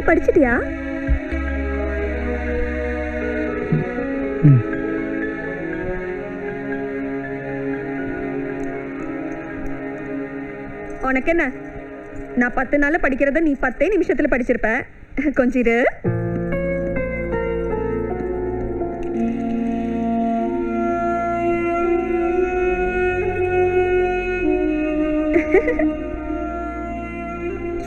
படிச்சிட்டியா? உனக்கு என்ன, நான் 10 நாள்ல படிக்கிறத நீ 10 நிமிஷத்துல படிச்சிருப்ப. கொஞ்சம் இரு.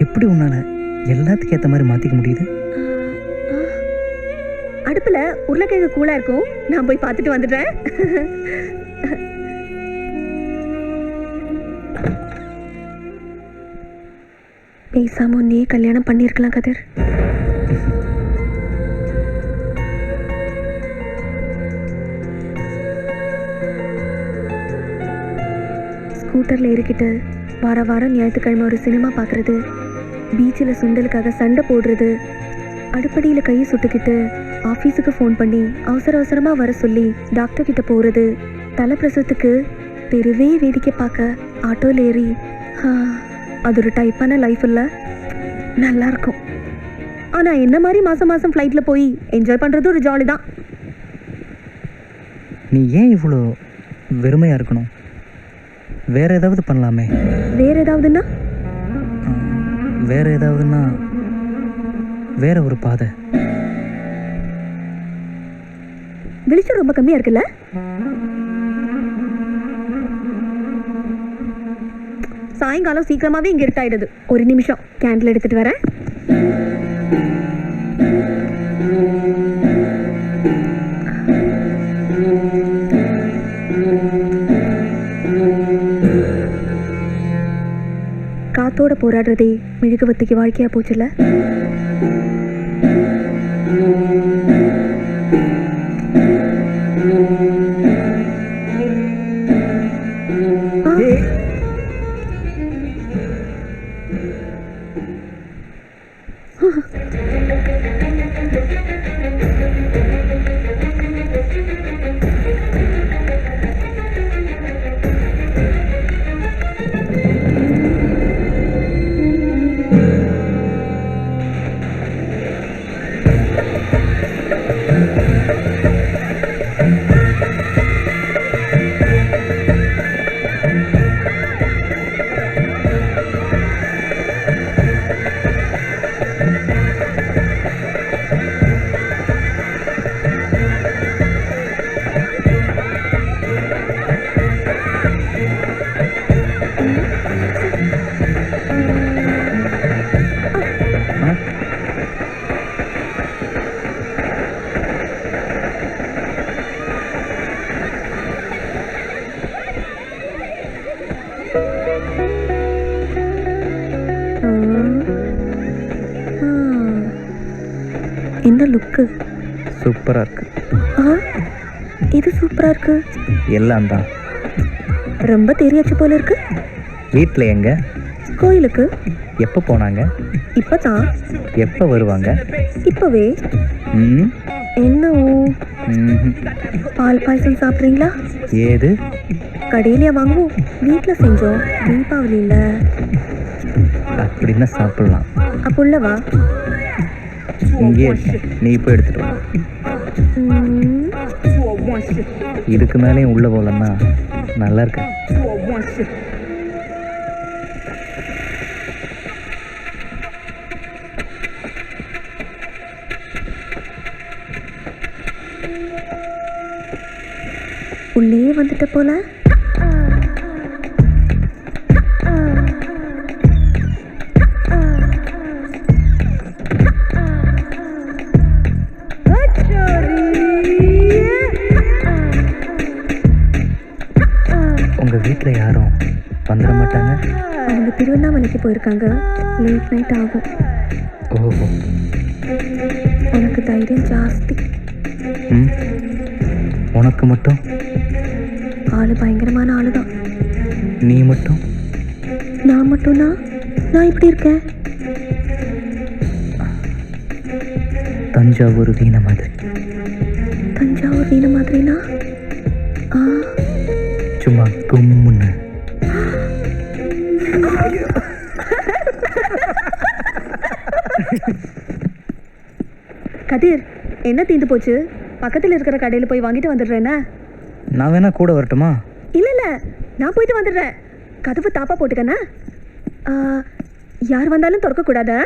எப்படி உன்னால எல்லாத்துக்கும் ஏற்ற மாதிரி மாத்திக்க முடியுது? அடுப்புல உருளைக்கிழங்கு கூலா இருக்கும், நான் போய் பார்த்துட்டு வந்துடுறேன். பேசாம நீ கல்யாணம் பண்ணிருக்கலாம் கதிர். ஸ்கூட்டர்ல ஏறிக்கிட்டு வார வாரம் ஞாயிற்றுக்கிழமை ஒரு சினிமா பார்க்கறது, பீச்சில் சுண்டலுக்காக சண்டை போடுறது, அடுப்படியில் கையை சுட்டுக்கிட்டு ஆஃபீஸுக்கு ஃபோன் பண்ணி அவசர அவசரமாக வர சொல்லி டாக்டர் கிட்ட போகிறது, தலைப்பிரசவத்துக்கு தெருவே வேடிக்கை பார்க்க ஆட்டோவில் ஏறி, அது ஒரு டைப்பான லைஃப் இல்லை, நல்லாயிருக்கும். ஆனால் என்ன மாதிரி மாதம் மாதம் ஃப்ளைட்டில் போய் என்ஜாய் பண்ணுறது ஒரு ஜாலி தான். நீ ஏன் இவ்வளோ வெறுமையாக இருக்கணும்? வேற ஏதாவது பண்ணலாமே. வேற ஏதாவதுன்னா? வேற ஏதாவதுன்னா வேற ஒரு பாதை. வெளிச்சம் ரொம்ப கம்மியாக இருக்குல்ல? சாயங்காலம் சீக்கிரமாவே இங்க இருட்டாயிடுது. ஒரு நிமிஷம் கேண்டில் எடுத்துட்டு வரேன். காத்தோட போராடுறதே மெழுகுவர்த்திக்கு வாழ்க்கையா போச்சுல்ல? என்ன லுக்கு? சூப்பரா இருக்கு. இது சூப்பரா இருக்கு. எல்லாம் தான். ரொம்ப தெரியாச்சு போல இருக்கு. வீட்ல எங்க? கோயிலுக்கு. எப்ப போனாங்க? இப்பதான். எப்ப வருவாங்க? இப்பவே. என்ன பால் பாயசம் சாப்பிட்றீங்களா? ஏது? கடையிலயா வாங்குவோம், வீட்டுல செஞ்சோம், தீபாவளியில. அப்படின்னா சாப்பிடலாம். அப்ப உள்ளவா? இங்கே நீ போய் எடுத்துட்டு வா. இதுக்கு மேலேயும் உள்ள போலன்னா நல்லா இருக்கு. உள்ளே வந்துட்ட போல. உங்க வீட்டுல யாரும் வந்துட மாட்டாங்க? அவங்க திருவண்ணாமலைக்கு போயிருக்காங்க, லேட் நைட் ஆகும். ஓஹோ, உனக்கு தைரியம் ஜாஸ்தி. உனக்கு மட்டும்? ஆளு பயங்கரமான ஆளுதான். நீ மட்டும்? நான் மட்டும்னா நான் இப்படி இருக்கேன். தஞ்சாவூர் வீண மாதிரி. தஞ்சாவூர் வீண மாதிரினா? சும்மா கும்முன்னு. கதிர், என்ன தீந்து போச்சு? பக்கத்தில் இருக்கிற கடையில் போய் வாங்கிட்டு வந்துடுறேன்னா? நான் வேணா கூட வரட்டுமா? இல்லை, நான் போயிட்டு வந்துடுறேன். கதவு தாப்பா போட்டுக்கண்ணா. யார் வந்தாலும் திறக்கக்கூடாதா?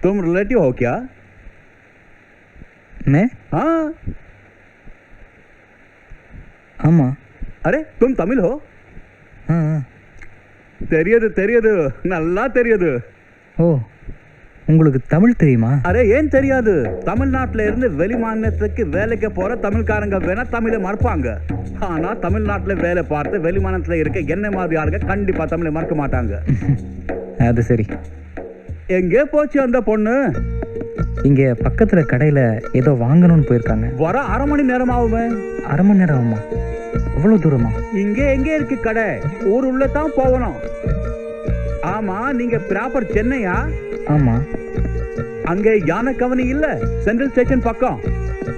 तुम रिलेटिव हो क्या? मैं? हाँ। ஆமா. अरे तुम तमिल हो? தெரியுது தெரியுது, நல்லா தெரியுது. ஓ, உங்களுக்கு தமிழ் தெரியுமா? அரே ஏன் தெரியாது? தமிழ்நாட்டில இருந்து வெளி மாநிலத்துக்கு வேலைக்கு போற தமிழ்காரங்க வேணா தமிழை மறப்பாங்க. ஆனா தமிழ்நாட்டில் வேலை பார்த்து வெளி மாநிலத்தில் இருக்க என்ன மாதிரி ஆளுங்க கண்டிப்பா தமிழை மறக்க மாட்டாங்க. அது சரி. எங்கே போச்சு அந்த பொண்ணு? இங்கே பக்கத்தில் கடையில் ஏதோ வாங்கணும்னு போயிருக்காங்க. வர அரை மணி நேரம் ஆகுமே. அரை மணி நேரம் ஆகுமா? அவ்வளோ தூரமா? இங்கே எங்கே இருக்கு கடை? ஊர் உள்ள தான் போகணும். ஆமா, நீங்க ப்ராப்பர் சென்னையா? ஆமா. அங்கே யானை கவனி இல்ல, சென்ட்ரல் ஸ்டேஷன் பக்கம்.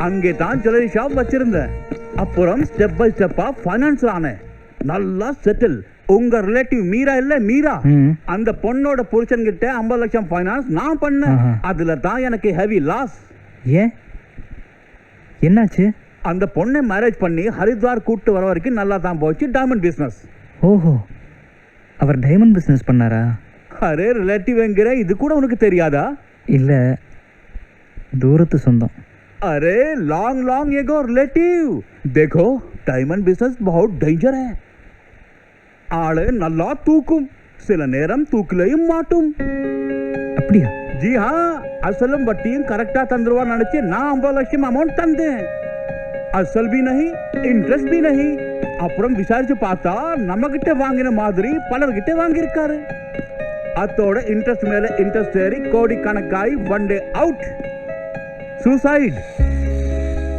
அங்கே தான் ஜுவல்லரி ஷாப் வச்சிருந்தேன். அப்புறம் ஸ்டெப் பை ஸ்டெப்பா ஃபைனான்ஸ் ஆனேன். நல்லா செட்டில். உங்க ரிலேட்டிவ் மீரா இல்ல, மீரா, அந்த பொண்ணோட புருஷன் கிட்ட 50 லட்சம் ஃபைனான்ஸ் நான் பண்ணேன். அதுல தான் எனக்கு ஹெவி லாஸ். ஏன், என்னாச்சு? அந்த பொண்ணை மேரேஜ் பண்ணி ஹரித்வார் கூட்டு வர வரைக்கும் நல்லா தான் போச்சு டைமண்ட் பிசினஸ். ஓஹோ, அவர் டைமண்ட் பிசினஸ் பண்ணாரா? அரே ரிலேட்டிவ் என்கிற இது கூட உனக்கு தெரியாதா? இல்ல, தூரத்து சொந்தம். अरे लॉन्ग लॉन्ग एगो रिलेटिव. देखो डायमंड बिजनेस बहुत डेंजर है. ஆளு நல்லா தூக்கும், சில நேரம் தூக்கிலையும் மாட்டும். அப்படியா? ஜி ஹா, அசலும் வட்டியும் கரெக்டா தந்துருவா நினைச்சு நான் 50 லட்சம் அமௌண்ட் தந்தேன். அசல் भी नहीं, इंटरेस्ट भी नहीं. அப்புறம் விசாரிச்சு பார்த்தா நம்ம கிட்ட வாங்கின மாதிரி பலர்கிட்ட வாங்கியிருக்காரு. அதோட இன்ட்ரெஸ்ட் மேல இன்ட்ரெஸ்ட் ஏறி கோடி கணக்காய் ஒன் டே அவுட். சூசைட்.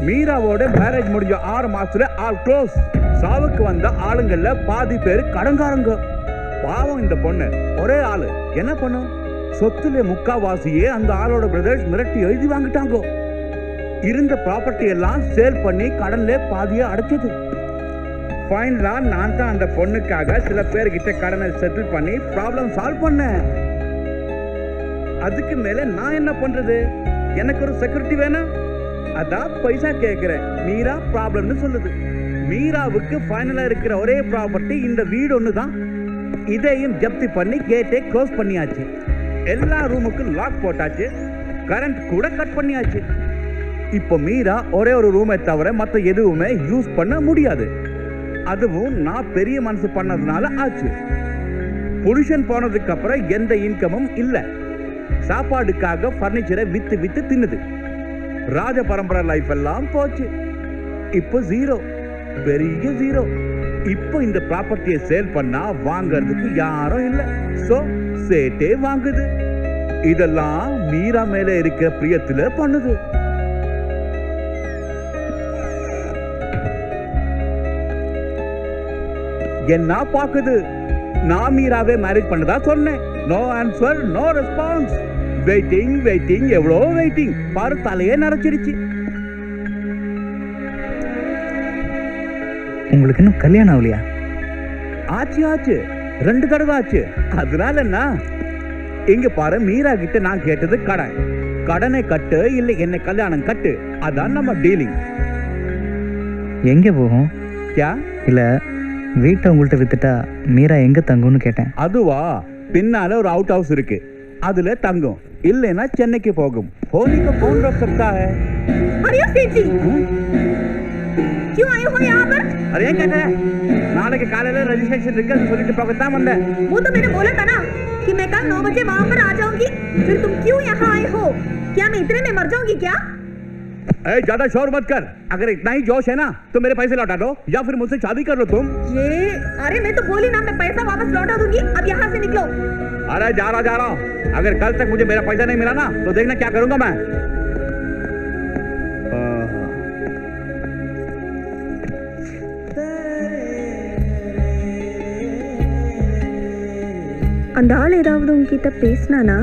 மீராவோட மேரேஜ் முடிஞ்ச 6 மாசத்துல ஆல் க்ளோஸ். சாவுக்கு வந்த ஆளுங்கள்ல பாதி பேர் கடங்காரங்க. பாவம் இந்த பொண்ணு, ஒரே ஆளு, என்ன பண்ணும்? சொத்துல முக்காவாசியே அந்த ஆளோட பிரதர்ஸ் மிரட்டி எழுதி வாங்கிட்டாங்க. இருந்த ப்ராப்பர்ட்டி எல்லாம் சேல் பண்ணி கடன்ல பாதியா அடைச்சது. ஃபைனலா நான் தான் அந்த பொண்ணுக்காக சில பேர்கிட்ட கடனை செட்டில் பண்ணி ப்ராப்ளம் சால்வ் பண்ணேன். அதுக்கு மேல நான் என்ன பண்றது? எனக்கு ஒரு செக்யூரிட்டி வேணும். அதான் பைசா கேட்கிறேன். மீரா ப்ராப்ளம்னு சொல்லுது. மீராவுக்கு ஃபைனலா இருக்கிற ஒரே ப்ராப்பர்ட்டி இந்த வீடு ஒண்ணுதான். இதையும் ஜப்தி பண்ணி கேட்டே க்ளோஸ் பண்ணியாச்சு. எல்லா ரூமுக்கும் லாக் போட்டாச்சு. கரண்ட் கூட கட் பண்ணியாச்சு. இப்போ மீரா ஒரே ஒரு ரூமை தவிர மற்ற எதுவுமே யூஸ் பண்ண முடியாது. அதுவும் நான் பெரிய மனசு பண்ணதுனால ஆச்சு. புருஷன் போனதுக்கு அப்புறம் எந்த இன்கமும் இல்லை. சாப்பாடுக்காக பர்னிச்சரை வித்து வித்து தின்னுது. ராஜ பரம்பரை லைஃப் எல்லாம் போச்சு. இப்போ ஜீரோ, பெரிய ஜீரோ. இப்போ இந்த ப்ராப்பர்ட்டியை சேல் பண்ணா வாங்கறதுக்கு யாரும் இல்லை. சோ சேட்டே வாங்குது. இதெல்லாம் மீரா மேல இருக்கிற பிரியத்துல பண்ணுது. என்ன பாக்குது? நான் மீராவே மேரேஜ் பண்ணதா சொன்னேன். No answer, no response. Waiting waiting, எவ்வளோ வெயிட்டிங் பாரு, தலையே நரைச்சிருச்சு. உங்களுக்கு இன்னும் கல்யாணம் ஆகலையா? ஆச்சு ஆச்சு, 2 தடவை ஆச்சு. அதனால என்ன? இங்க பாரு, மீரா கிட்ட நான் கேட்டது கடன். கடனை கட்டு, இல்லை என்ன கல்யாணம் கட்டு. அதான் நம்ம டீலிங். எங்க போகும்? क्या? இல்ல, வீட்டை உங்கள்கிட்ட வித்துட்டா மீரா எங்க தங்கும்னு கேட்டேன். அதுவா, பின்னால ஒரு அவுட் ஹவுஸ் இருக்கு, அதுல தங்கும். இல்லைன்னா சென்னைக்கு போகும். होली को कौन रोक सकता है? अरे सेठ जी, क्यों आए हो यहाँ पर? अरे क्या कर? நாளைக்கு காலையில ரெஜிஸ்ட்ரேஷன் இருக்குன்னு சொல்லிட்டு போகத்தான் வந்தேன். वो तो मैंने बोला था ना कि मैं कल 9 बजे वहाँ पर आ जाऊंगी. फिर तुम क्यों यहाँ आए हो? क्या मैं इतने में मर जाऊंगी क्या? ज्यादा शोर मत कर। अगर इतना ही जोश है ना तो मेरे पैसे लौटा दो या फिर मुझसे शादी कर लो तुम। ये अरे मैं तो बोली ना, मैं पैसा वापस लौटा दूंगी, अब यहाँ से निकलो। अरे जा रहा हूँ। अगर कल तक मुझे मेरा पैसा नहीं मिला ना तो देखना क्या करूंगा मैं। அந்த ஆள் ஏதாவது உங்ககிட்ட பேசினானா?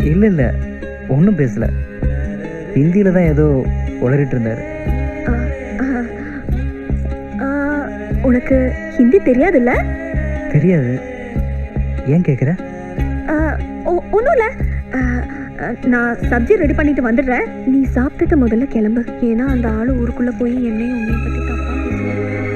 இல்லை இல்லை, ஒன்றும் பேசலை. ஹிந்தியில் தான் ஏதோ உளறிட்டு இருந்தார். உனக்கு ஹிந்தி தெரியாதுல்ல? தெரியாது. ஏன் கேட்குற? ஒன்றும் இல்லை, நான் சப்ஜி ரெடி பண்ணிட்டு வந்துடுறேன். நீ சாப்பிட்டுட்டு முதல்ல கிளம்பு. ஏன்னா அந்த ஆள் ஊருக்குள்ளே போய் என்னையும் உன்னையும் பற்றி தப்பாக பேசுவாங்க.